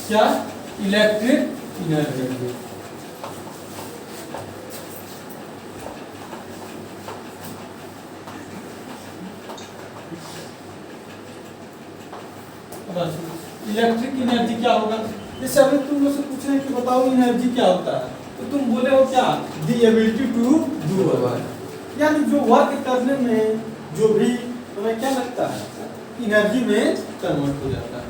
क्या electric energy. Electric energy क्या होगा? जैसे अभी तुम लोग से पूछ रहे हैं कि बताओ एनर्जी क्या होता है, तो तुम बोले हो क्या, the ability to do work, यानी जो वर्क करने में जो भी तुम्हें क्या लगता है एनर्जी में कन्वर्ट हो जाता है।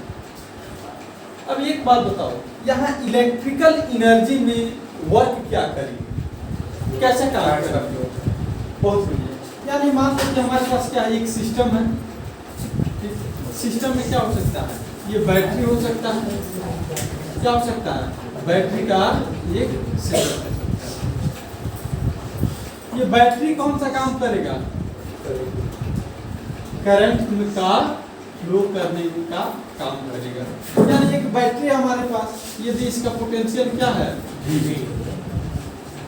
अब एक बात बताओ, यहाँ इलेक्ट्रिकल एनर्जी में वर्क क्या करेगी, कैसे काम करती हो? बहुत बढ़िया। यानी मान लो कि हमारे पास क्या है, एक सिस्टम है, सिस्टम में क्या हो सकता है, ये बैटरी हो सकता है, क्या हो सकता है, बैटरी का एक सेल हो सकता है। ये बैटरी कौन सा काम करेगा, करंट का फ्लो करने का काम करेगा। यानी एक बैटरी हमारे पास, यदि इसका पोटेंशियल क्या है, V,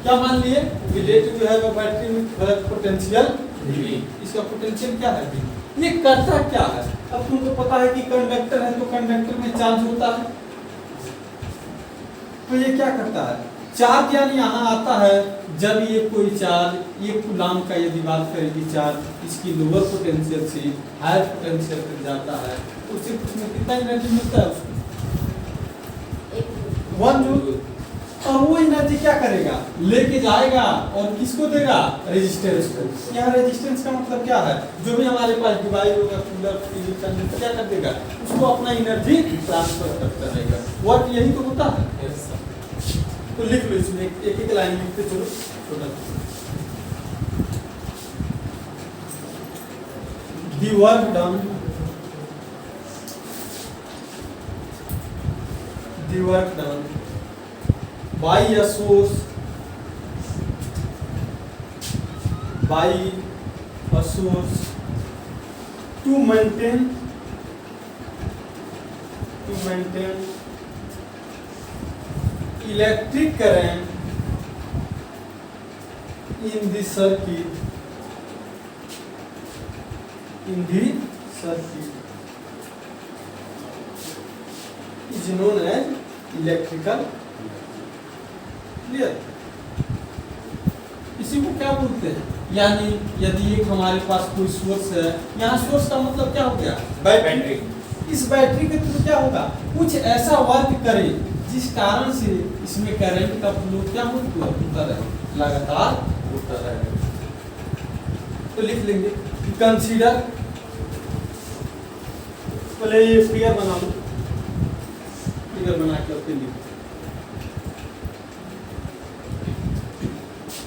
क्या मान लिए कि let you have a battery with potential V, इसका पोटेंशियल क्या है, V। ये करता क्या है? अब तुमको पता है कि कंडक्टर है, तो कंडक्टर में चार्ज होता है, तो ये क्या करता है, चार्ज यानी यहाँ आता है जब ये कोई चार्ज, ये कूलाम का यदि बात करेगी चार्ज इसकी लोअर पोटेंशियल से हायर पोटेंशियल तक जाता है, उससे उसमें कितना एनर्जी मिलता है उसको, 1 जूल। और वो एनर्जी क्या करेगा, लेके जाएगा और किसको देगा, रेजिस्टेंस को। यहाँ रेजिस्टेंस का मतलब क्या है, जो भी हमारे पास डिवाइस होगा, कूलर टीवी कंडेंसर, क्या कर देगा, उसको अपना एनर्जी ट्रांसफर करता रहेगा। वर्क यही तो होता है। तो लिख लो इसमें एक एक लाइन लिखते चलो छोटा। The work done by a source to maintain electric current in the circuit is known as electrical। Clear? इसी को क्या बोलते हैं, यानी यदि एक हमारे पास कोई सोर्स है, यहाँ सोर्स का मतलब क्या हो गया, बैटरी। इस बैटरी के थ्रू क्या होगा, कुछ ऐसा वर्क करे जिस कारण से इसमें करंट का फ्लो क्या होता रहे, लगातार होता रहे। तो लिख लेंगे कंसीडर, पहले ये फिगर बना लो, फिगर बना के फिर लिखो।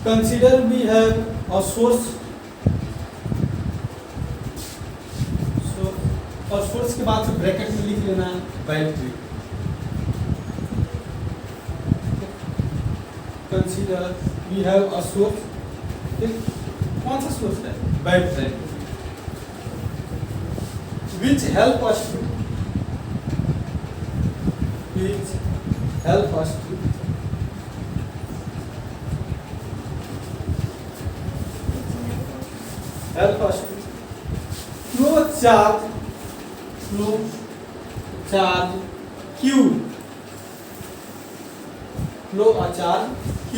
Consider we have a source, और सोर्स के बाद से ब्रैकेट में लिख लेना है battery. Consider we have a source, कौन सा सोर्स है, battery, which help us to flow charge Q, flow a charge Q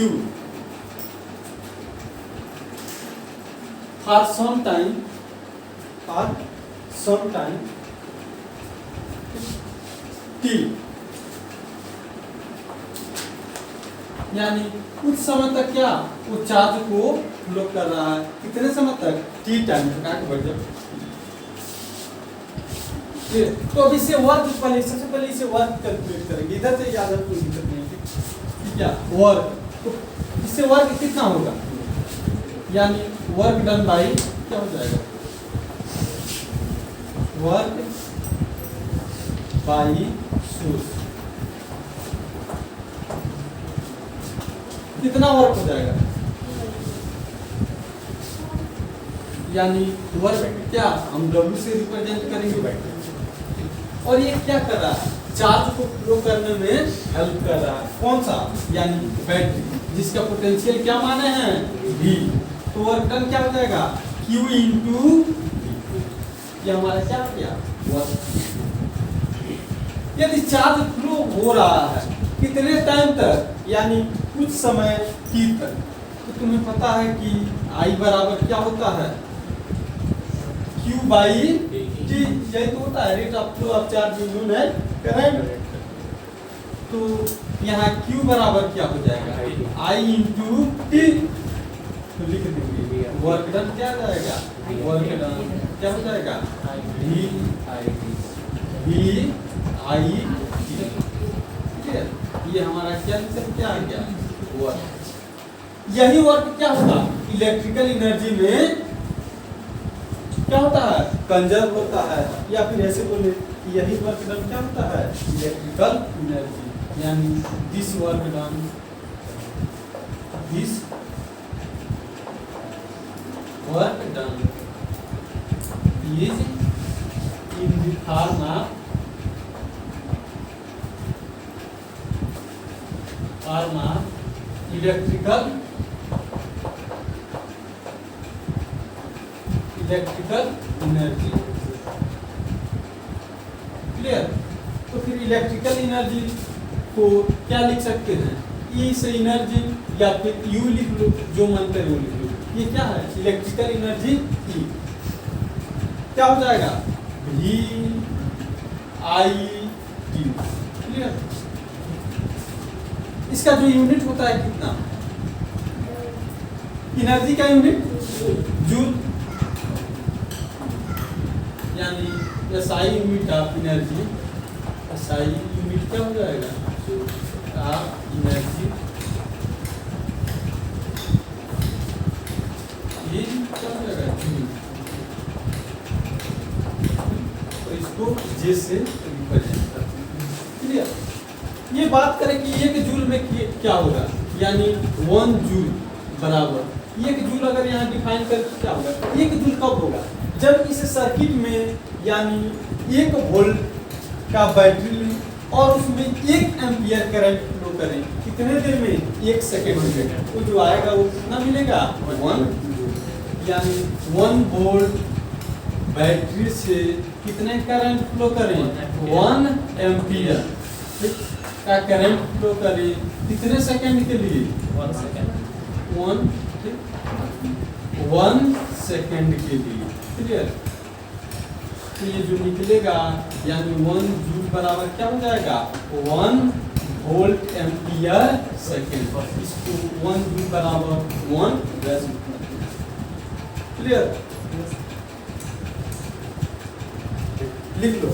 for some time T, यानी कुछ समय तक क्या वो चार्ज को फ्लो कर रहा है, कितने समय तक, T टाइम तक आगे बढ़ जाओ। तो अब इसे वर्क, सबसे पहले इसे वर्क कैलकुलेट करेंगे, इधर से ज्यादा कोई दिक्कत नहीं है, ठीक है, वर्क। तो इससे वर्क कितना होगा, यानी वर्क डन बाई क्या हो जाएगा, वर्क बाई सोर्स, कितना वर्क हो जाएगा, यानी वर्क क्या हम W से रिप्रेजेंट करेंगे, और ये क्या कर रहा है, चार्ज को फ्लो करने में हेल्प कर रहा है, कौन सा, यानी बैटरी, जिसका पोटेंशियल क्या माने हैं, V। तो वर्क डन क्या हो जाएगा, Q इंटू, ये हमारा क्या हो गया, वर्क। यदि चार्ज फ्लो हो रहा है कितने टाइम तक, यानी कुछ समय t तक, तो तुम्हें पता है कि I बराबर क्या होता है, Q बाई T, यही तो होता है, rate of flow of charge unit है करंट। तो यहाँ Q बराबर क्या हो जाएगा, I इंटू T, तो लिख देंगे वर्क डन क्या आ जाएगा, वर्क डन क्या हो जाएगा, V I T। ठीक है, ये हमारा क्या क्या आ गया, वर्क। यही वर्क क्या होता है इलेक्ट्रिकल एनर्जी में, क्या होता है, कंजर्व होता है, या फिर ऐसे बोले यही वर्क डन क्या होता है, इलेक्ट्रिकल एनर्जी, यानी this work done, this work done is in the form of electrical energy. Clear. तो फिर इलेक्ट्रिकल एनर्जी को क्या लिख सकते हैं, ई से एनर्जी, या फिर यू लिख लो, जो मन करे वो लिख लो। ये क्या है, इलेक्ट्रिकल एनर्जी ई क्या हो जाएगा, वी आई टी। क्लियर। इसका जो यूनिट होता है कितना, एनर्जी का यूनिट जूल, यानी SI unit of energy, SI unit क्या हो जाएगा, ऑफ एनर्जी ये क्या हो जाएगा, जूल। तो इसको जे से रिप्रेजेंट करते हैं। क्लियर। ये बात करें कि एक जूल में क्या होगा, यानी 1 जूल बराबर एक जूल, अगर यहाँ डिफाइन करके क्या होगा, एक जूल कब होगा, जब इस सर्किट में यानी 1 वोल्ट का बैटरी और उसमें 1 एम्पियर करंट फ्लो करें, कितने देर में, 1 सेकेंड में, तो जो आएगा वो कितना मिलेगा, 1 जूल। यानी 1 वोल्ट बैटरी से कितने करंट फ्लो करें, 1 एम्पियर का करंट फ्लो करें, कितने सेकंड के लिए, 1 सेकंड, 1 सेकंड के लिए। क्लियर। तो ये जो निकलेगा, यानी 1 जूल बराबर क्या हो जाएगा, 1 वोल्ट एम्पियर सेकंड। इसको 1 जूल बराबर 1 वैल्यू। क्लियर। लिख लो।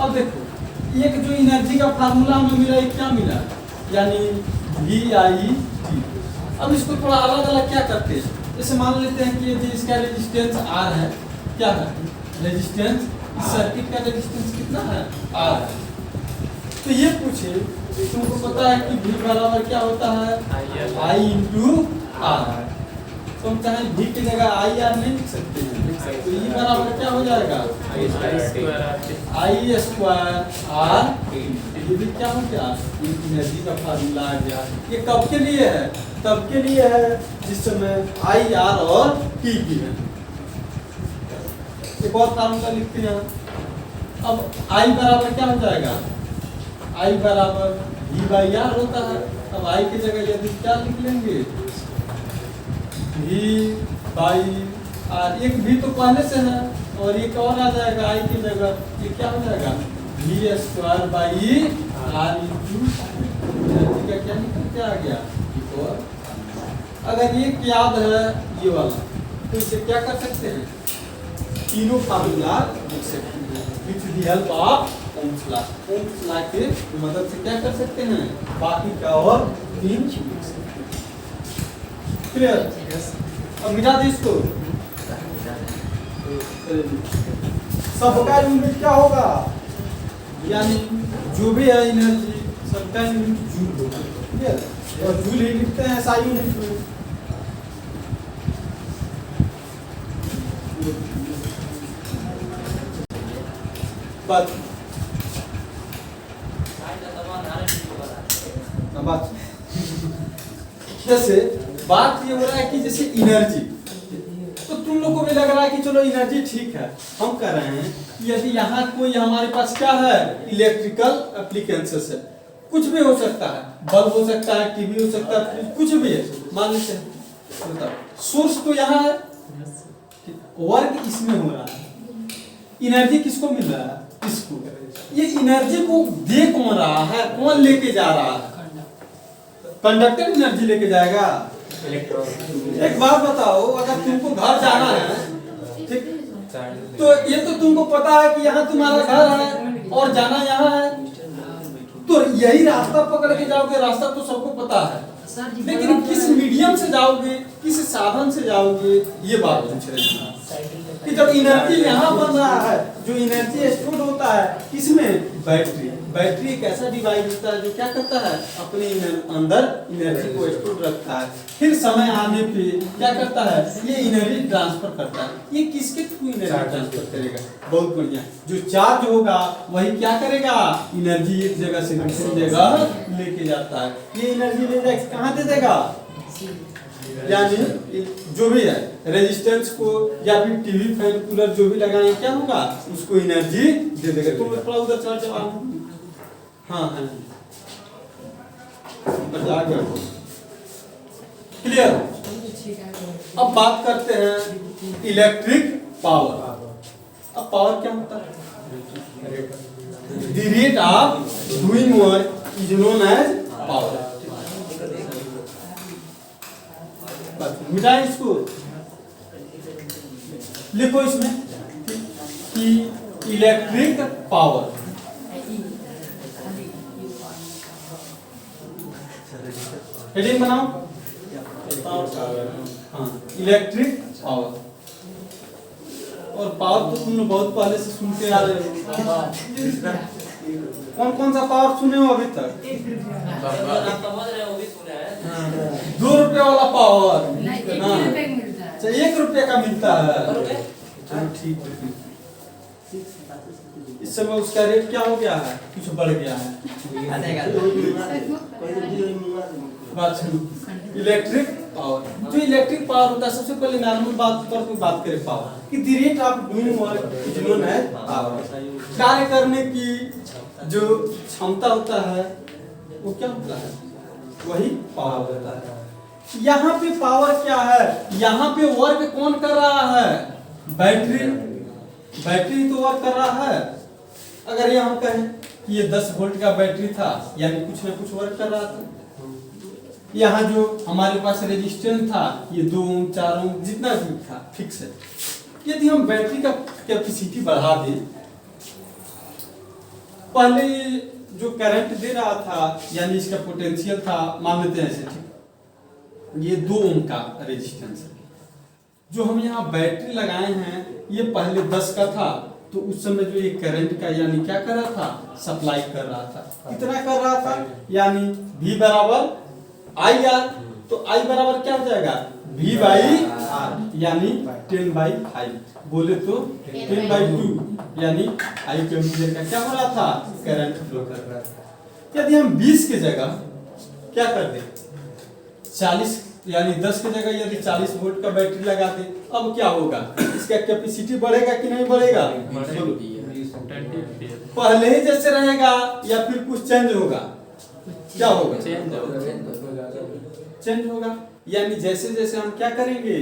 अब देखो, एक जो एनर्जी का फार्मूला हमें मिला, ये क्या मिला, यानी VI T। अब इसको थोड़ा अलग अलग क्या करते हैं, जैसे मान लेते हैं कि ये इसका रेजिस्टेंस R है, क्या है, रेजिस्टेंस, इस सर्किट का रेजिस्टेंस कितना है, R है। तो ये पूछे, तुमको पता है कि V बराबर क्या होता है, I इंटू R। तो हम चाहे V की जगह IR नहीं लिख सकते हैं, तो ये बराबर क्या हो जाएगा, I स्क्वायर R। ये भी क्या हो गया, एनर्जी का फार्मूला आ गया। ये कब के लिए है, तब के लिए है जिस समय I R और T की है। एक और फार्मूला लिखते हैं। अब I बराबर क्या हो जाएगा, I बराबर V बाई R होता है। अब I की जगह यदि क्या लिख लेंगे, V बाई R। एक V तो पहले से है और एक और आ जाएगा I की जगह, ये क्या हो जाएगा, V square by R into energy का क्या निकल के आ गया, और अगर ये याद है ये वाला, तो इसे क्या कर सकते हैं, तीनों फार्मूला लिख सकते हैं with the help of Ohm's law. Ohm's law के मदद से क्या कर सकते हैं, बाकी का और 3 लिख सकते हैं। क्लियर। अब मिटा दे इसको, सबका यूनिट क्या होगा, यानी जो भी है एनर्जी सबका यूनिट जूल होगा। क्लियर। और जूल ही लिखते हैं SI यूनिट में। बात जैसे बात ये हो रहा है कि जैसे एनर्जी, तो तुम तुम लोग को भी लग रहा है कि चलो एनर्जी ठीक है, हम कह रहे हैं कि यदि यहाँ कोई हमारे पास क्या है, इलेक्ट्रिकल एप्लीकेंसेस है, कुछ भी हो सकता है, बल्ब हो सकता है, टीवी हो सकता है, कुछ भी है, मान लेते हैं सोर्स तो यहाँ है, वर्क इसमें हो रहा है, एनर्जी किसको मिल रहा है, इसको। ये एनर्जी को दे कौन रहा है, कौन लेके जा रहा है, कंडक्टर एनर्जी लेके जाएगा। एक बात बताओ, अगर तुमको घर जाना है, ठीक, तो ये तो तुमको पता है कि यहाँ तुम्हारा घर है और जाना यहाँ है, तो यही रास्ता पकड़ के जाओगे, रास्ता तो सबको पता है, लेकिन किस मीडियम से जाओगे, किस साधन से जाओगे, ये बात पूछ रहे हैं कि जब एनर्जी यहाँ बन रहा है, जो एनर्जी स्टोर होता है किसमें, बैटरी। बैटरी एक ऐसा डिवाइस होता है जो क्या करता है, अपने अंदर एनर्जी को स्टोर रखता है, फिर समय आने पे क्या करता है, ये एनर्जी ट्रांसफर करता है। ये किसके थ्रू एनर्जी ट्रांसफर करेगा, बहुत बढ़िया, जो चार्ज होगा वही क्या करेगा, एनर्जी एक जगह से दूसरी जगह लेके जाता है। ये एनर्जी ले जाके कहाँ दे देगा, यानी जो भी है रेजिस्टेंस को या फिर टीवी फैन कूलर जो भी लगाएं, क्या होगा, उसको एनर्जी दे देगा। तुम थोड़ा उधर चल जाओ, हाँ हाँ क्लियर। अब बात करते हैं इलेक्ट्रिक पावर। अब पावर क्या होता है, the rate of doing work is known as power. मिटाएं इसको, लिखो इसमें कि इलेक्ट्रिक पावर, हेडिंग बनाओ, हाँ इलेक्ट्रिक पावर। और पावर तो तुम लोग बहुत पहले से सुनते आ रहे हो, कौन कौन सा पावर सुने हो अभी तक, 2 रुपये वाला पावर, हाँ 1 रुपये का मिलता है, चलो ठीक है। इस समय उसका रेट क्या हो गया है, कुछ बढ़ गया है। इलेक्ट्रिक पावर, जो इलेक्ट्रिक पावर होता है, सबसे पहले नॉर्मल बात पर कोई बात करें पावर कि the rate of doing work is known as power. कार्य करने की जो क्षमता होता है वो क्या होता है, वही पावर होता है। यहाँ पे पावर क्या है, यहाँ पे वर्क कौन कर रहा है, बैटरी। बैटरी तो वर्क कर रहा है। अगर ये हम कहें कि ये 10 वोल्ट का बैटरी था, यानी कुछ ना कुछ वर्क कर रहा था। यहाँ जो हमारे पास रेजिस्टेंस था, ये 2 ओम 4 ओम जितना भी था फिक्स है। यदि हम बैटरी का कैपेसिटी बढ़ा दें, पहले जो करंट दे रहा था, यानी इसका पोटेंशियल था, मान लेते हैं ऐसे, ठीक, ये 2 ओम का रेजिस्टेंस है। जो हम यहाँ बैटरी लगाए हैं, ये पहले 10 का था, तो उस समय जो ये करंट का यानी क्या कर रहा था, सप्लाई कर रहा था। कितना कर रहा था, यानी V बराबर आई आर, तो आई बराबर क्या हो जाएगा, V बाई आर, यानी 10/5, बोले तो 10/2, यानी आई के एम्पीयर का क्या हो रहा था, करंट फ्लो कर रहा था। यदि हम 20 के जगह क्या कर दे, 40, यानी 10 की जगह यदि 40 वोल्ट का बैटरी लगा दे, अब क्या होगा, इसका कैपेसिटी बढ़ेगा कि नहीं बढ़ेगा, पहले ही जैसे रहेगा या फिर कुछ चेंज होगा, क्या होगा, चेंज होगा। यानी जैसे जैसे हम क्या करेंगे,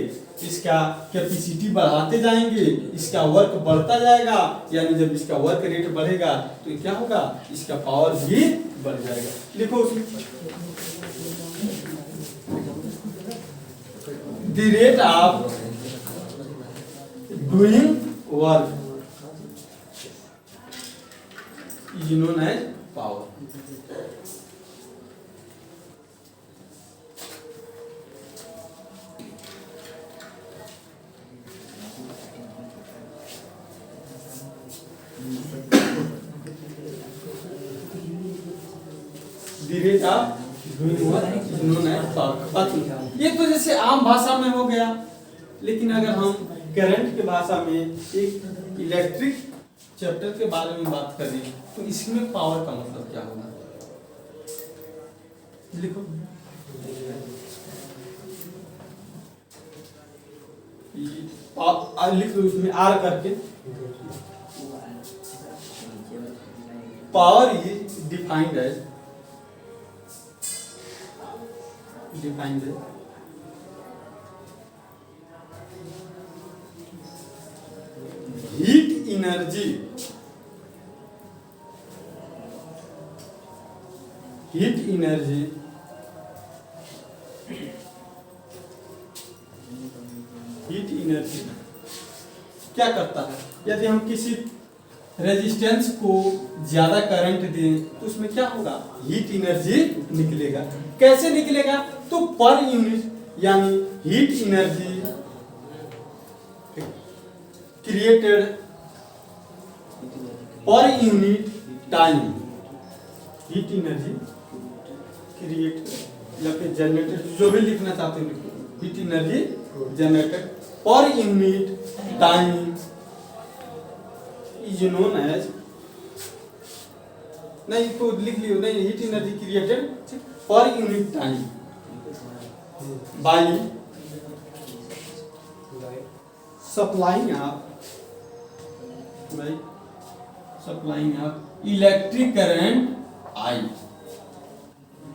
इसका कैपेसिटी बढ़ाते जाएंगे, इसका वर्क बढ़ता जाएगा, यानी जब इसका वर्क रेट बढ़ेगा तो क्या होगा, इसका पावर भी बढ़ जाएगा। लिखो उसमें the rate of doing work is known as power. The rate of doing work is known as power. ये तो जैसे आम भाषा में हो गया, लेकिन अगर हम करंट के भाषा में एक इलेक्ट्रिक चैप्टर के बारे में बात करें तो इसमें पावर का मतलब क्या होगा, लिखो। लिख लो इसमें आर करके। Power is defined as heat energy क्या करता है? यदि हम किसी रेजिस्टेंस को ज्यादा करंट दें तो उसमें क्या होगा? हीट एनर्जी निकलेगा। कैसे निकलेगा? तो पर यूनिट यानी heat energy created per unit time, heat energy create या फिर जनरेटेड, जो भी लिखना चाहते हो लिखो, heat energy generated per unit time is known as, नहीं तो लिख लियो, नहीं, heat energy created per unit time by supplying of electric current I.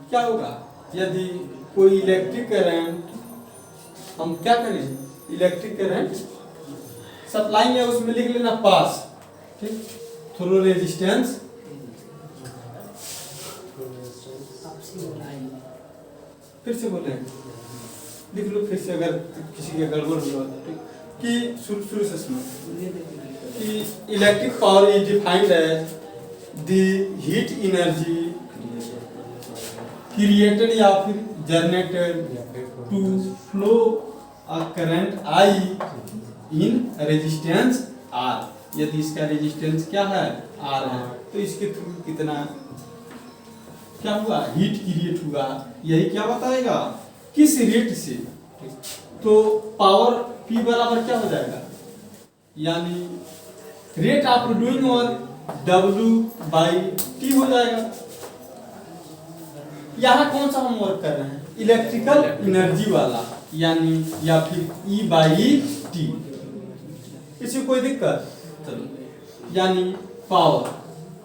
क्या होगा? यदि कोई इलेक्ट्रिक करंट हम क्या करें? इलेक्ट्रिक करंट सप्लाई है, उसमें लिख लेना पास, ठीक, थ्रू रेजिस्टेंस फिर से बोले, लिख लो फिर से, अगर किसी के गड़बड़ हुआ कि शुरू से सुनो कि electric power is defined as the heat energy created या फिर generated to flow a current I in resistance R. यदि इसका रेजिस्टेंस क्या है? आर है, तो इसके थ्रू कितना क्या हुआ? हीट क्रिएट हुआ। यही क्या बताएगा? किस रेट से। तो पावर P बराबर क्या हो जाएगा? यानी rate of doing work W/T हो जाएगा। यहाँ कौन सा हम वर्क कर रहे हैं? इलेक्ट्रिकल एनर्जी वाला, यानी या फिर E/T। किसी कोई दिक्कत? चलो, यानी पावर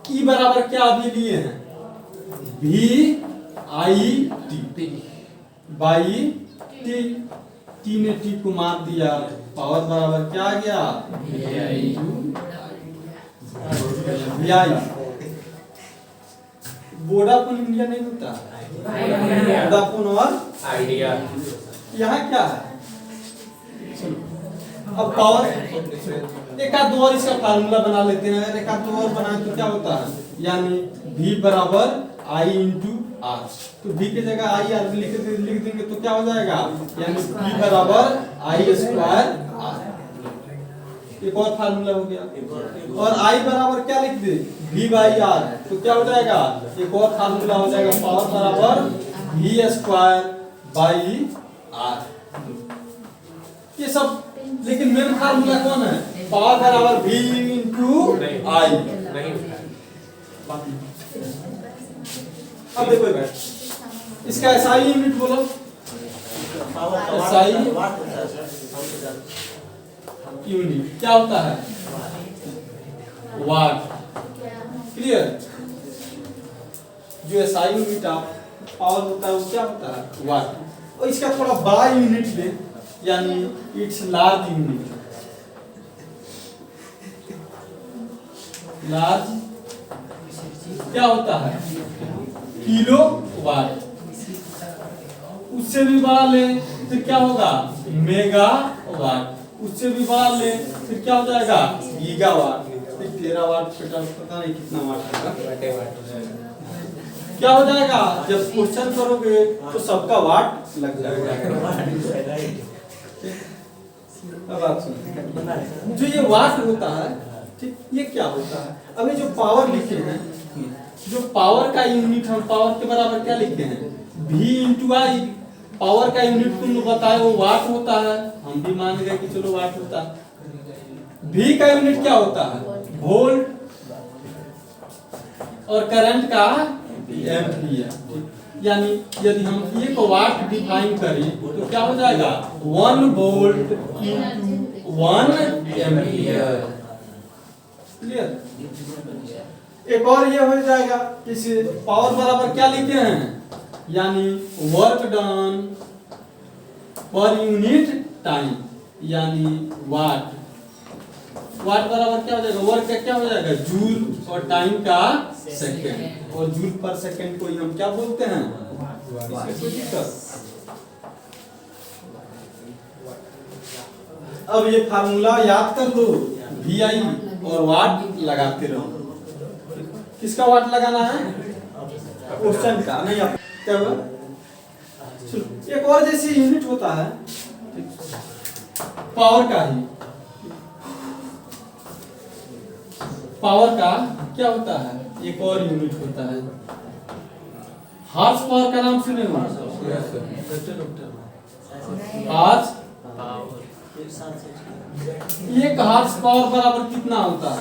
E बराबर क्या अभी लिए हैं? V/T। T ने T को मार दिया, पावर बराबर क्या आ गया? VI। वोडाफोन इंडिया नहीं होता, वोडाफोन और आइडिया। यहाँ क्या है? अब पावर एक आध दो और इसका फार्मूला बना लेते हैं। अगर एक आध दो और बनाए तो क्या होता है? यानी V बराबर I इंटू आर। तो V की जगह I आर लिख देंगे तो क्या हो जाएगा? यानी V बराबर I स्क्वायर आर। एक और फार्मूला हो गया। और I बराबर क्या लिख दे? V/R। तो क्या हो जाएगा? एक और फार्मूला हो जाएगा, पावर बराबर V स्क्वायर बाई आर। ये सब, लेकिन मेन फार्मूला कौन है? पावर बराबर V इंटू आई। अब देखो इसका SI यूनिट बोलो। SI यूनिट क्या होता है? वाट। क्लियर? जो SI यूनिट ऑफ पावर होता है वो क्या होता है? वाट। और इसका थोड़ा बड़ा यूनिट ले, यानी इट्स लार्ज यूनिट। लार्ज क्या होता है? Kilowatt. उससे भी बड़ा ले फिर क्या होगा? Megawatt. उससे भी बड़ा ले फिर क्या हो जाएगा? गीगावाट। फिर टेरावाट, पता नहीं कितना वाट होगा, क्या हो जाएगा? जब क्वेश्चन करोगे तो सबका वाट लग जाएगा। अब आप सुनिए, जो ये वाट होता है, ठीक, ये क्या होता है? अभी जो पावर लिखे हैं, जो पावर का यूनिट, हम पावर के बराबर क्या लिखे हैं? V इंटू आई। पावर का यूनिट तुम बताए वो वाट होता है, हम भी मान गए कि चलो वाट होता है। V का यूनिट क्या होता है? वोल्ट। और करंट का एम्पियर। यानी यदि हम 1 वाट डिफाइन करें तो क्या हो जाएगा 1 वोल्ट इंटू 1 एम्पियर। क्लियर। एक और ये हो जाएगा इस पावर बराबर क्या लिखे हैं यानी वर्क डन पर यूनिट टाइम यानी वाट। वाट बराबर क्या हो जाएगा वर्क का क्या हो जाएगा जूल और टाइम का सेकंड और जूल पर सेकंड को ही हम क्या बोलते हैं इससे कोई दिक्कत। अब ये फार्मूला याद कर लो VI और वाट लगाते रहो। किसका वाट लगाना है क्वेश्चन का नहीं आप क्या हुआ? एक और जैसे यूनिट होता है पावर का ही। पावर का क्या होता है एक और यूनिट होता है हार्स पावर का नाम सुने हो? हार्स एक हार्स पावर बराबर कितना होता है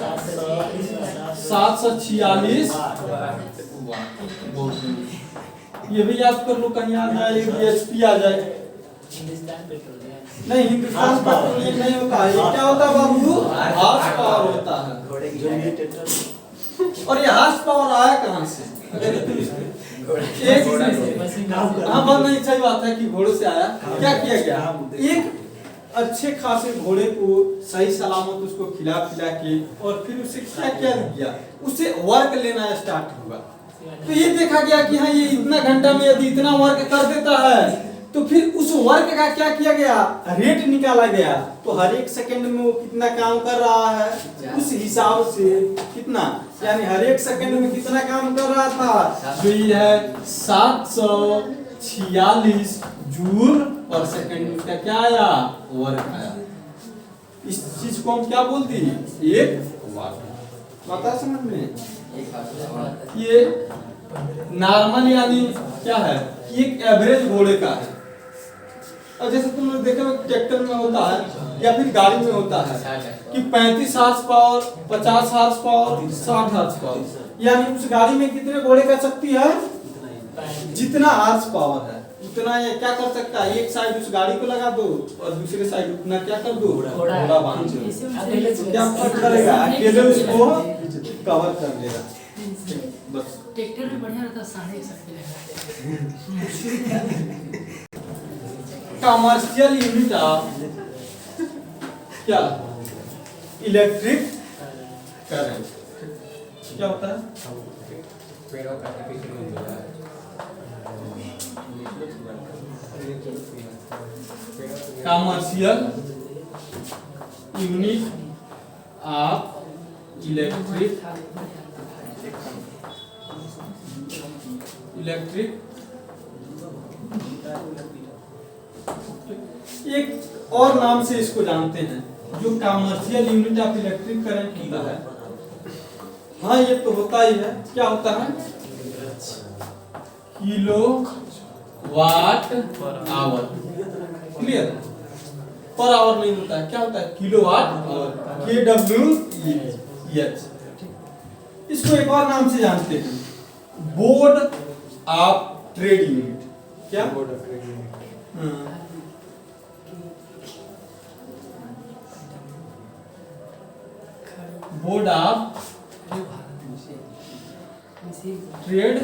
746 वाट। ये भी याद कर लो कहीं आ जाए HP आ जाए। नहीं हिंदुस्तान पेट्रोलियम नहीं होता है। ये क्या होता है बाबू हार्स पावर होता है। और ये हार्स पावर आया कहाँ से? एक हाँ बात नहीं सही बात है कि घोड़े से आया। क्या किया गया एक अच्छे खासे घोड़े को सही सलामत उसको खिला पिला के और फिर उसे क्या क्या गया उसे वर्क लेना स्टार्ट हुआ। तो ये देखा गया कि हाँ ये इतना घंटा में यदि इतना वर्क कर देता है तो फिर उस वर्क का क्या किया गया रेट निकाला गया। तो हर एक सेकंड में वो कितना काम कर रहा है उस हिसाब से कितना यानी हर एक सेकंड में कितना काम कर रहा था जो ये है 746 जूल पर सेकंड का क्या आया वर्क आया। इस चीज को हम क्या बोलते हैं एक वाट। पता समझ में ये नॉर्मल यानी क्या है एक एवरेज घोड़े का है। और जैसे तुम लोग देखे ट्रैक्टर में होता है या फिर गाड़ी में होता है कि 35 horsepower 50 horsepower 60 horsepower यानी उस गाड़ी में कितने घोड़े का शक्ति है जितना हार्स पावर है उतना ये क्या कर सकता है। एक साइड उस गाड़ी को लगा दो और दूसरे साइड उतना क्या कर दो घोड़ा बांध दो। क्या फर्क करेगा अकेले उसको कवर कर लेगा बस। ट्रैक्टर में बढ़िया रहता 7.5 कमर्शियल यूनिट ऑफ क्या इलेक्ट्रिक करंट क्या होता है कमर्शियल यूनिट ऑफ इलेक्ट्रिक एक और नाम से इसको जानते हैं जो commercial unit of electric current होता है। हाँ ये तो होता ही है। क्या होता है kilowatt hour. Clear per hour नहीं होता है क्या होता है किलो वाट आवर KWH। इसको एक और नाम से जानते हैं बोर्ड ऑफ ट्रेड यूनिट। क्या board of trade unit board of trade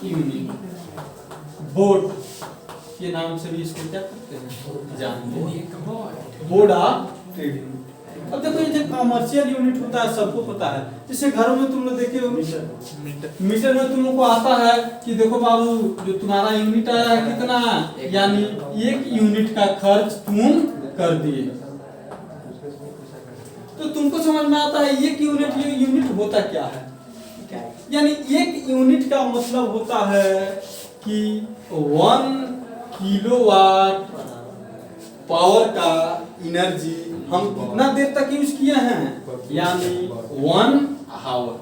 unit board के नाम से भी इसको क्या करते हैं जानते हैं बोर्ड ऑफ ट्रेड यूनिट। अब देखो ये जो कमर्शियल यूनिट होता है सबको पता है। जैसे घरों में तुम लोग देखे हो मीटर में तुम लोग को आता है कि देखो बाबू जो तुम्हारा यूनिट आया है कितना यानी 1 यूनिट का खर्च तुम कर दिए। तो तुमको समझ में आता है ये यूनिट होता क्या है। यानी 1 यूनिट का मतलब होता है कि 1 किलोवाट पावर का एनर्जी हम कितना देर तक यूज किए हैं यानी 1 आवर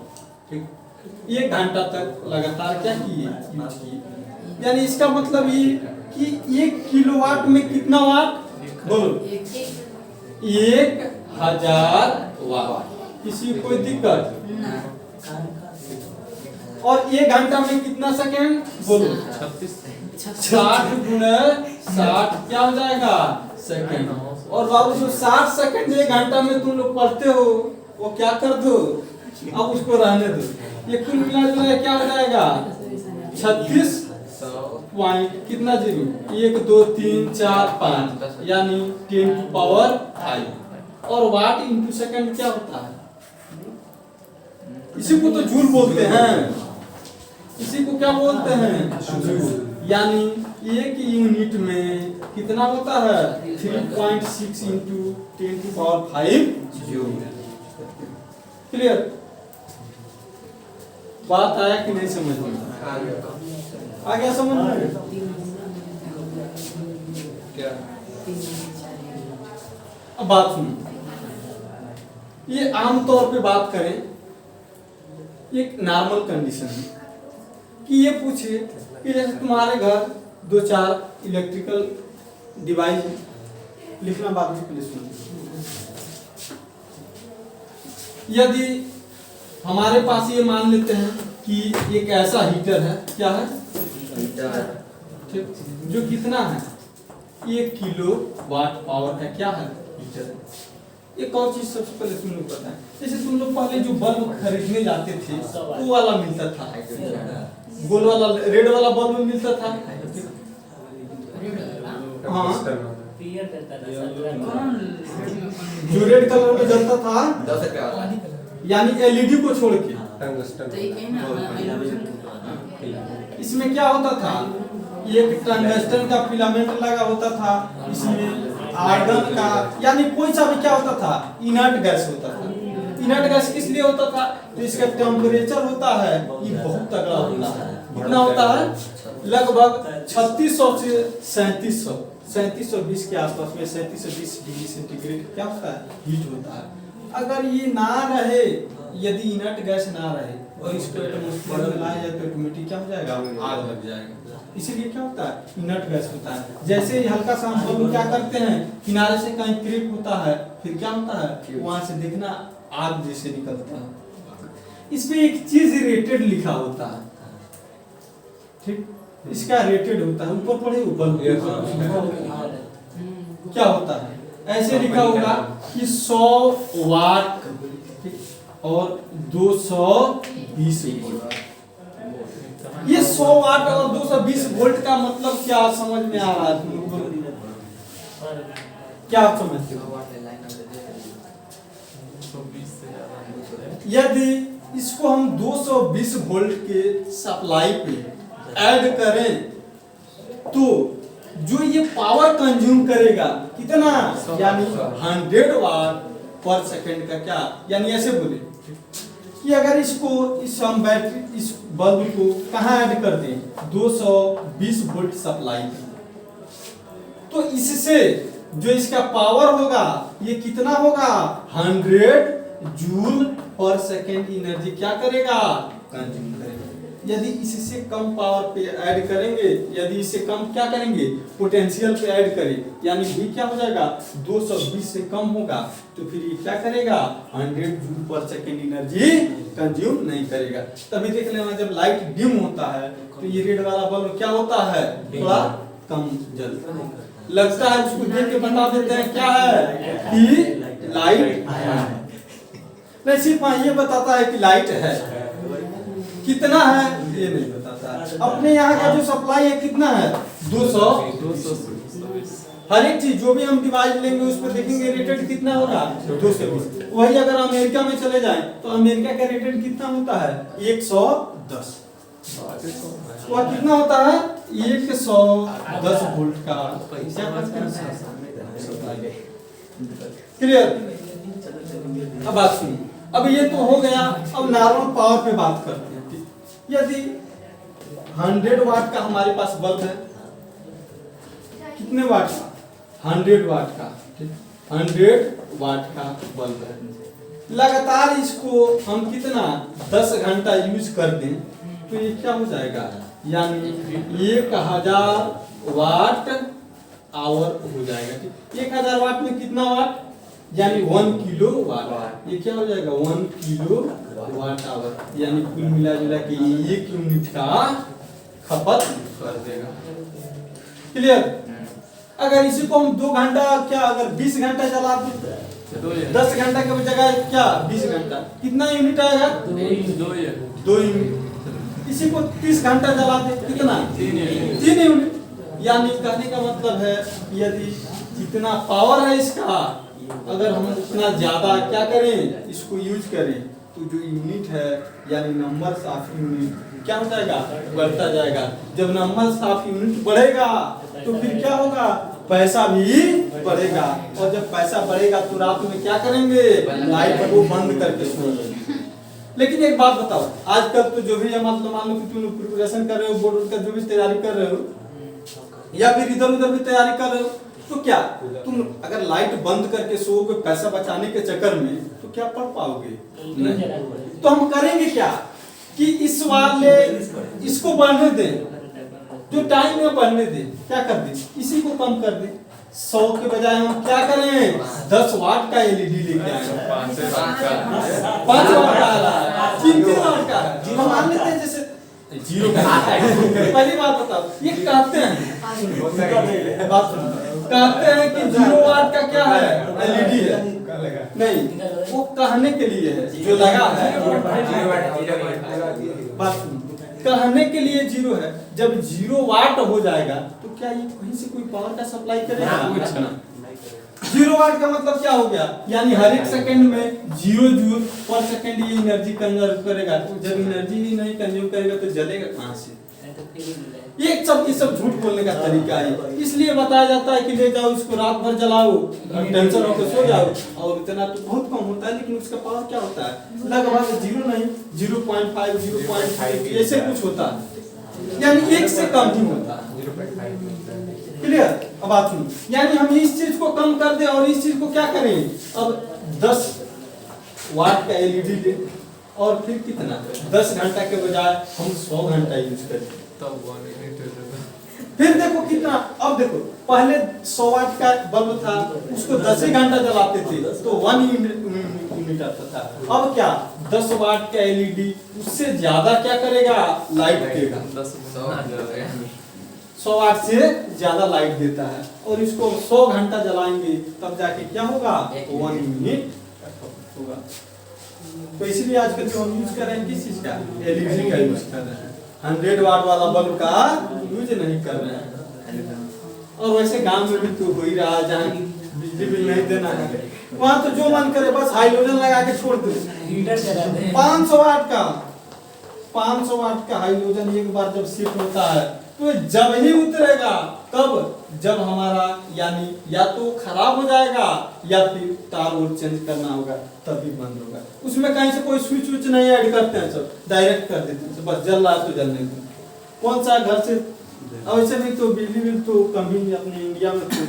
1 घंटा तक लगातार क्या किए यूज किए। यानी इसका मतलब ये कि 1 किलोवाट में कितना वाट बोलो 1000 वाट। किसी को कोई दिक्कत और 1 घंटा में कितना सेकंड बोलो? 60 गुणे 60 क्या हो जाएगा सेकंड। और बाबू जो 60 सेकंड 1 घंटा में तुम लोग पढ़ते हो वो क्या कर दो, अब उसको रहने दो। ये कुल मिला जुला क्या हो जाएगा 36 पॉइंट कितना जीरो 1 2 3 4 5 यानी 10 टू पावर 5। और वाट इंटू सेकंड क्या होता है? इसी को तो जूल बोलते हैं, इसी को क्या बोलते हैं जूल। यानी 1 यूनिट में कितना होता है 3.6 into 10 to power 5 joule. Clear? बात आया कि नहीं समझ में? आ गया समझ में? क्या? अब बात सुनो, ये आमतौर पे बात करें, एक नॉर्मल कंडीशन है कि ये पूछे कि जैसे तुम्हारे घर 2-4 इलेक्ट्रिकल डिवाइस लिखना बाद में प्लीज सुनो। यदि हमारे पास ये मान लेते हैं कि एक ऐसा हीटर है, क्या है ठीक, जो कितना है 1 किलो वाट पावर का क्या है हीटर। एक और चीज सबसे पहले तुम लोग पता है, जैसे तुम लोग पहले जो बल्ब खरीदने जाते थे वो वाला मिलता था, गोल वाला रेड वाला बल्ब मिलता था। हाँ जो रेड कलर में जलता था 10 रुपया वाला, यानी एलईडी को छोड़ के। इसमें क्या होता था, एक टंगस्टन का फिलामेंट लगा होता था, इसमें आर्गन का यानी कोई सा भी क्या होता था इनर्ट गैस होता था। इनर्ट गैस किस लिए होता था? तो इसका टेम्परेचर होता है ये बहुत तगड़ा होता है। कितना होता है? लगभग 3600 से 3720 के आसपास में 3720 डिग्री सेंटीग्रेड क्या होता है हीट होता है। अगर ये ना रहे, यदि इनर्ट गैस ना रहे और इसको एटमॉस्फेयर में लाया जाए तो ऑटोमेटिक क्या हो जाएगा आग लग जाएगा। इसीलिए क्या होता है इनर्ट गैस होता है। जैसे ही हल्का सा हम क्या करते हैं किनारे से कहीं क्रिप होता है, फिर क्या होता है वहां से देखना आग जैसे निकलता है। इसमें एक चीज रेटेड लिखा होता है, ठीक, इसका रेटेड होता है, ऊपर पढ़े बल्ब क्या होता है ऐसे लिखा होगा कि 100 वाट और 220 वोल्ट। ये 100 वाट और 220 वोल्ट का मतलब क्या समझ में आ रहा है? क्या आप समझते हो? यदि इसको हम 220 वोल्ट के सप्लाई पे ऐड करें तो जो ये पावर कंज्यूम करेगा कितना, यानी 100 वाट पर सेकंड का क्या, यानी ऐसे बोले कि अगर इसको इस हम बैटरी इस बल्ब को कहाँ ऐड कर दें 220 वोल्ट सप्लाई तो इससे जो इसका पावर होगा ये कितना होगा 100 जूल पर सेकंड एनर्जी क्या करेगा कंज्यूम करेगा। यदि इससे कम पावर पे ऐड करेंगे, यदि इससे कम क्या करेंगे पोटेंशियल पे ऐड करें, यानी V क्या हो जाएगा 220 से कम होगा तो फिर ये क्या करेगा 100 जूल पर सेकंड एनर्जी कंज्यूम नहीं करेगा। तभी देख लेना जब लाइट डिम होता है तो ये रेड वाला बल्ब क्या होता है थोड़ा कम जलता है, लगता है उसको देख के बता देते हैं क्या है कि लाइट है, नहीं सिर्फ ये बताता है कि लाइट है, कितना है ये नहीं बताता है। अपने यहाँ का जो सप्लाई है कितना है 200। हर एक चीज जो भी हम डिवाइस लेंगे उस पर देखेंगे रेटेड कितना होगा 220। वही अगर अमेरिका में चले जाएं तो अमेरिका का रेटेड कितना होता है 110। वह कितना होता है 110 वोल्ट का। क्लियर? अब बात सुनिए, अब ये तो हो गया। अब नॉर्मल पावर पे बात करते हैं। यदि 100 वाट का हमारे पास बल्ब है, कितने वाट का 100 वाट का, 100 वाट का बल्ब है, लगातार इसको हम कितना 10 घंटा यूज कर दें तो ये क्या हो जाएगा, यानी 1000 वाट आवर हो जाएगा। 1000 वाट में कितना वाट यानी 1 किलो वाट। ये क्या हो जाएगा 1 किलो वाट आवर, यानी कुल मिला जुला के 1 यूनिट का खपत कर देगा। क्लियर? अगर इसी को हम 2 घंटा क्या अगर 20 घंटा चला दें 10 घंटा के जगह क्या 20 घंटा कितना यूनिट आएगा 2 यूनिट। इसी को 30 घंटा चलाते कितना 3 यूनिट। यानी कहने का मतलब है यदि जितना पावर है इसका अगर हम उतना ज्यादा क्या करें इसको यूज करें तो जो यूनिट है यानी नंबर ऑफ यूनिट क्या हो जाएगा बढ़ता जाएगा। जब नंबर ऑफ यूनिट बढ़ेगा तो फिर क्या होगा पैसा भी बढ़ेगा, और जब पैसा बढ़ेगा तो रात में क्या करेंगे लाइट को बंद करके सोएंगे। लेकिन एक बात बताओ आजकल तो जो भी है मतलब मान लो कि तुम लोग प्रिपरेशन कर रहे हो बोर्ड का जो भी तैयारी कर रहे हो या फिर इधर उधर भी तैयारी कर रहे हो तो क्या तुम अगर लाइट बंद करके सोओगे पैसा बचाने के चक्कर में तो क्या पढ़ पाओगे नहीं। तो हम करेंगे क्या कि इस वाले इसको बढ़ने दें जो टाइम में बढ़ने दें क्या कर दें इसी को कम कर दें 100 के बजाय हम क्या करें 10 वाट का एलईडी लेके आए 5 वाट का है 3 वाट का है हम मान लेते हैं जैसे 0 का पहली बात बताओ ये कहते हैं बात कहते हैं कि 0 वाट का क्या है एलईडी है नहीं वो कहने के लिए है जो लगा है बात सुनो कहने के लिए 0 है। जब 0 वाट हो जाएगा तो क्या ये कहीं से कोई पावर का सप्लाई करेगा 0 वाट का मतलब क्या हो गया यानी हर एक सेकंड में 0 जूल पर सेकंड ये एनर्जी कंजर्व करेगा। तो जब एनर्जी ही नहीं कंज्यूम करेगा तो जलेगा कहां से। ये सब झूठ बोलने का तरीका है, इसलिए बताया जाता है कि ले जाओ इसको रात भर जलाओ टेंशन होकर सो जाओ और इतना तो बहुत कम होता है लेकिन उसका पावर क्या होता है लगभग 0 नहीं 0.5 0.5 ऐसे कुछ होता है यानी 1 से कम ही होता है। क्लियर? अब बात सुनो यानी हम इस चीज को कम कर दें और इस चीज को क्या करें अब 10 वाट का एलईडी ले और फिर कितना 10 घंटा के बजाय हम 100 घंटा यूज करें फिर देखो कितना। अब देखो पहले 100 वाट का बल्ब था उसको 10 ही घंटा जलाते थे तो 1 यूनिट आता था। अब क्या 10 वाट का एलईडी उससे ज्यादा क्या करेगा लाइट देगा 100 वाट से ज्यादा लाइट देता है और इसको 100 घंटा जलाएंगे तब जाके क्या होगा 1 यूनिट होगा। तो इसलिए आजकल जो हम यूज कर रहे हैं किस चीज का एलईडी का यूज कर रहे हैं 100 वाट वाला बल्ब का यूज नहीं कर रहे हैं। और वैसे गांव में भी तो हो ही रहा जहाँ बिजली बिल नहीं देना है वहाँ तो जो मन करे बस हाइड्रोजन लगा के छोड़ दो 500 वाट का हाइड्रोजन एक बार जब शिफ्ट होता है तो जब ही उतरेगा तब जब हमारा यानी या तो खराब हो जाएगा या फिर तार और चेंज करना होगा तभी बंद होगा। उसमें कहीं से कोई स्विच विच नहीं ऐड करते हैं सब डायरेक्ट कर देते हैं बस जल रहा है तो जलने दो। कौन सा घर से वैसे भी तो बिजली बिल तो कम ही अपने इंडिया में तो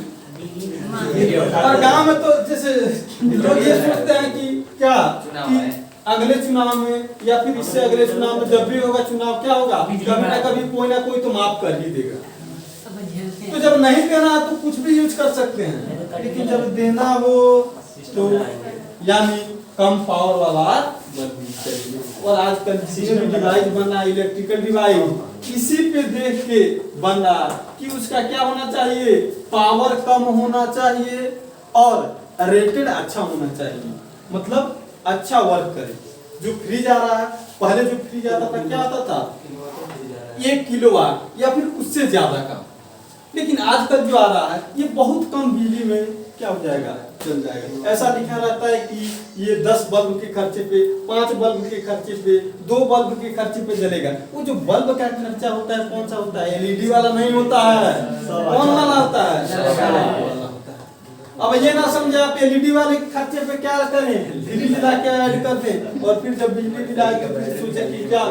और गांव में तो जैसे लोग ये सोचते हैं कि क्या कि अगले चुनाव में या फिर इससे अगले चुनाव में जब भी होगा चुनाव क्या होगा कभी ना कोई तो माफ कर ही देगा। तो जब नहीं देना तो कुछ भी यूज कर सकते हैं लेकिन जब देना हो तो यानी कम पावर वाला बल्ब यूज करेंगे। और आजकल जितने भी डिवाइस बना इलेक्ट्रिकल डिवाइस इसी पे देख के बन रहा कि उसका क्या होना चाहिए पावर कम होना चाहिए और रेटेड अच्छा होना चाहिए मतलब अच्छा वर्क करे। जो फ्रिज आ रहा है पहले जो फ्रिज आता था क्या आता था 1 किलोवाट या फिर उससे ज्यादा का, लेकिन आजकल जो आ रहा है ये बहुत कम बिजली में क्या हो जाएगा चल जाएगा। ऐसा लिखा रहता है कि ये 10 बल्ब के खर्चे पे 5 बल्ब के खर्चे पे 2 बल्ब के खर्चे पे जलेगा। वो जो बल्ब का खर्चा होता है कौन सा होता है एलईडी वाला नहीं होता है कौन वाला होता है। अब ये ना समझे आप एलईडी वाले खर्चे पे क्या करें फ्रिज ला के ऐड कर दें और फिर जब बिजली बिल आए तो फिर सोचे कि क्या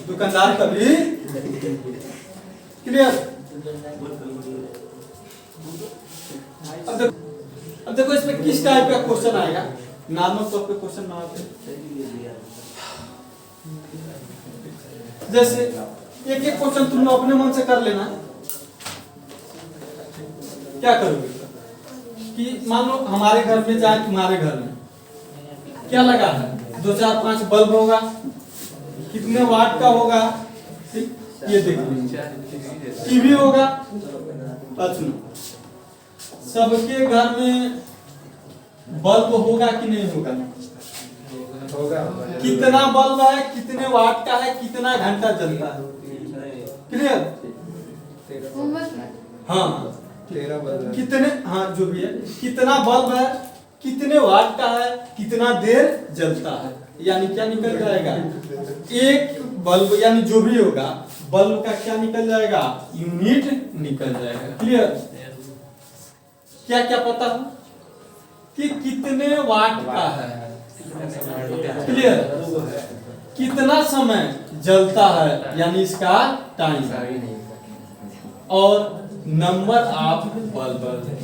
दुकानदार कभी क्लियर। अब देखो इसमें किस टाइप का क्वेश्चन आएगा नॉर्मल तौर पे क्वेश्चन ना आते जैसे एक एक क्वेश्चन तुम अपने मन से कर लेना क्या करोगे कि मान लो हमारे घर में चाहे तुम्हारे घर में क्या लगा है, 2 4 5 बल्ब होगा, कितने वाट का होगा, ठीक, ये देख लीजिए। टीवी होगा, बात सुनो, सबके घर में बल्ब होगा कि नहीं होगा? कितना बल्ब है, कितने वाट का है, कितना घंटा चलता है, क्लियर? हाँ, 13 बल्ब कितने, हाँ जो भी है, कितना बल्ब है, कितने वाट का है, कितना देर जलता है, यानी क्या निकल जाएगा, एक बल्ब यानी जो भी होगा बल्ब का क्या निकल जाएगा, यूनिट निकल जाएगा, क्लियर? क्या क्या पता हो कि कितने वाट का है, क्लियर? कितना समय जलता है यानी इसका टाइम, और number of bulb,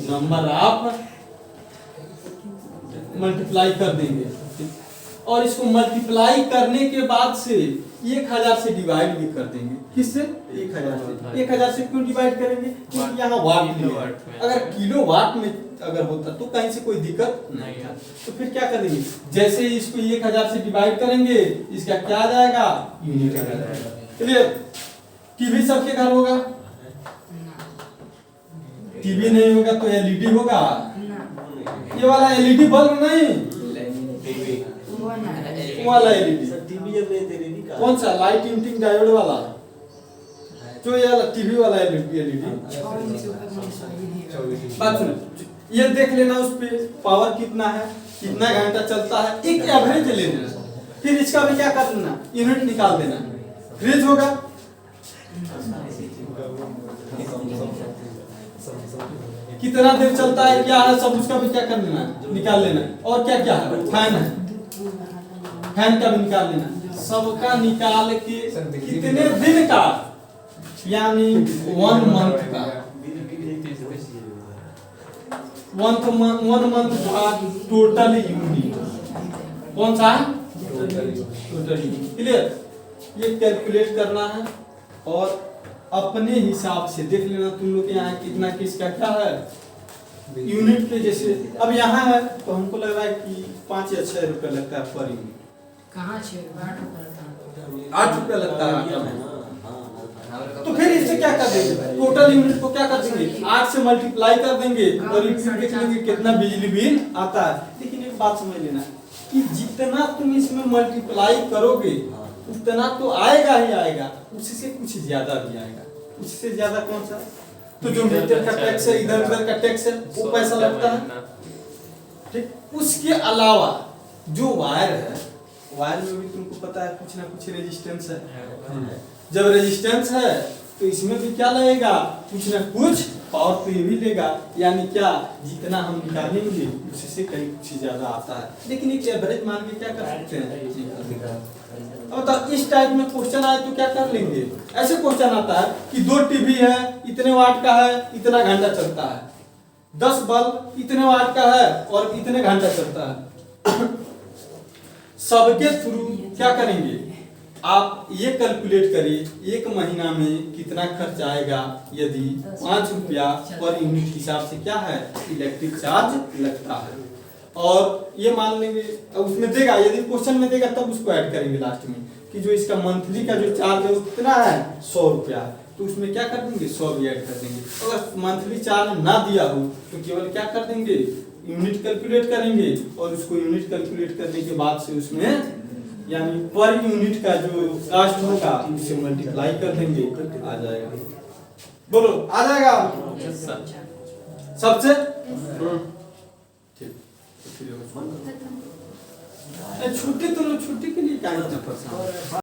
number of multiply कर देंगे, और इसको मल्टीप्लाई करने के बाद से 1000 से डिवाइड भी कर देंगे। किससे? 1000 से। 1000 से क्यों डिवाइड करेंगे? क्योंकि यहाँ वाट में है। अगर किलो वाट में अगर होता तो कहीं से कोई दिक्कत नहीं था। तो फिर क्या करेंगे, जैसे ही इसको 1000 से डिवाइड करेंगे, इसका क्या आ जाएगा, यूनिट आ जाएगा, क्लियर? टीवी सबके घर होगा, टीवी नहीं होगा तो एलईडी होगा, ये वाला एलईडी बल्ब नहीं, वो वाला एलईडी, कौन सा, लाइट इमिटिंग डायोड वाला, जो ये टीवी वाला एलईडी। बात सुनो, ये देख लेना उस पे पावर कितना है, कितना घंटा चलता है, एक एवरेज ले लेना, फिर इसका भी क्या कर देना, यूनिट निकाल देना। फ्रिज होगा, कितना देर चलता है, क्या है, सब उसका भी क्या कर लेना, निकाल लेना। और क्या क्या है, फैन है, फैन का भी निकाल लेना, सबका निकाल के कितने दिन का, यानी 1 मंथ का, 1 मंथ का टोटल यूनिट, कौन सा है, टोटल यूनिट, क्लियर? ये कैलकुलेट करना है और अपने हिसाब से देख लेना तुम लोग के यहाँ कितना किसका क्या है, यूनिट पे। जैसे अब यहाँ है तो हमको लग रहा है कि 5 या 6 रुपए लगता है पर यूनिट। कहाँ 6 रुपए, 8 रुपया लगता है। तो फिर इससे क्या कर देंगे, टोटल यूनिट को क्या कर देंगे, 8 से मल्टीप्लाई कर देंगे और इसमें देख लेंगे कितना बिजली बिल आता है। लेकिन एक बात समझ लेना कि जितना तुम इसमें मल्टीप्लाई करोगे उतना तो आएगा ही आएगा, उससे कुछ ज्यादा भी आएगा। उससे ज्यादा कौन सा, तो जो मीटर का टैक्स है, इधर उधर का टैक्स है, वो पैसा लगता है, ठीक। उसके अलावा जो वायर है, वायर में भी तुमको पता है कुछ ना कुछ रेजिस्टेंस है। जब रेजिस्टेंस है तो इसमें भी क्या लगेगा, कुछ ना कुछ पावर तो ये भी लेगा, यानी क्या, जितना हम निकालेंगे उससे कहीं कुछ ज्यादा आता है। लेकिन एक एवरेज मान के क्या कर सकते हैं। अब तो इस टाइप में क्वेश्चन आए तो क्या कर लेंगे, ऐसे क्वेश्चन आता है कि 2 टीवी है, इतने वाट का है, इतना घंटा चलता है, 10 बल्ब इतने वाट का है और इतने घंटा चलता है। सबके थ्रू क्या करेंगे, आप ये कैलकुलेट करिए 1 महीना में कितना खर्च आएगा यदि 5 रुपया पर यूनिट हिसाब से क्या है इलेक्ट्रिक चार्ज लगता है। और ये मान लेंगे उसमें देगा, यदि क्वेश्चन में देगा तब उसको ऐड करेंगे लास्ट में कि जो इसका मंथली का जो चार्ज है वो कितना है 100 रुपया, तो उसमें क्या कर देंगे 100 भी ऐड कर देंगे। अगर मंथली चार्ज ना दिया हो तो केवल क्या कर देंगे, यूनिट कैलकुलेट करेंगे और उसको यूनिट कैलकुलेट करने के बाद से उसमें यानी पर यूनिट का जो कास्ट होगा उसे मल्टीप्लाई कर देंगे, आ जाएगा। बोलो आ जाएगा सबसे छुट्टी, तो छुट्टी के लिए क्या इतना परेशान।